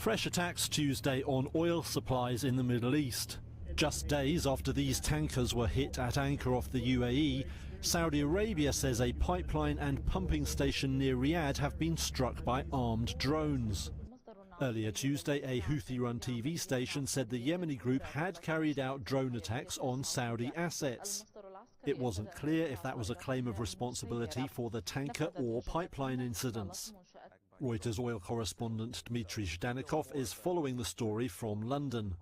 Fresh attacks Tuesday on oil supplies in the Middle East. Just days after these tankers were hit at anchor off the UAE, Saudi Arabia says a pipeline and pumping station near Riyadh have been struck by armed drones. Earlier Tuesday, a Houthi-run TV station said the Yemeni group had carried out drone attacks on Saudi assets. It wasn't clear if that was a claim of responsibility for the tanker or pipeline incidents. Reuters oil correspondent Dmitry Zhdanikov is following the story from London.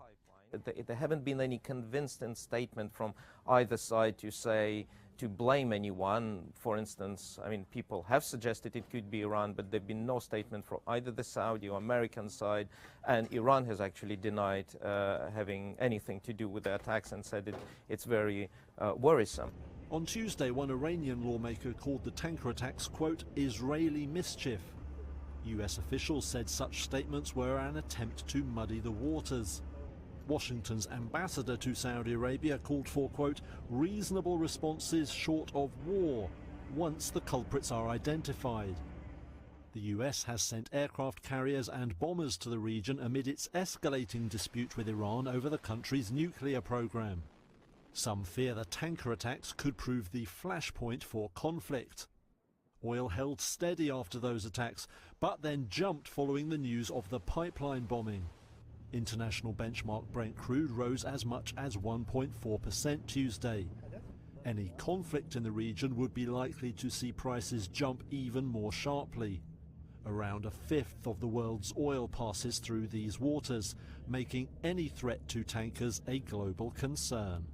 There haven't been any convincing statement from either side to blame anyone. For instance, I mean, people have suggested it could be Iran, but there've been no statement from either the Saudi or American side, and Iran has actually denied having anything to do with the attacks and said it's very worrisome. On Tuesday, one Iranian lawmaker called the tanker attacks, quote, Israeli mischief. US officials said such statements were an attempt to muddy the waters. Washington's ambassador to Saudi Arabia called for, quote, reasonable responses short of war once the culprits are identified. The US has sent aircraft carriers and bombers to the region amid its escalating dispute with Iran over the country's nuclear program. Some fear the tanker attacks could prove the flashpoint for conflict. Oil held steady after those attacks, but then jumped following the news of the pipeline bombing. International benchmark Brent crude rose as much as 1.4% Tuesday. Any conflict in the region would be likely to see prices jump even more sharply. Around a fifth of the world's oil passes through these waters, making any threat to tankers a global concern.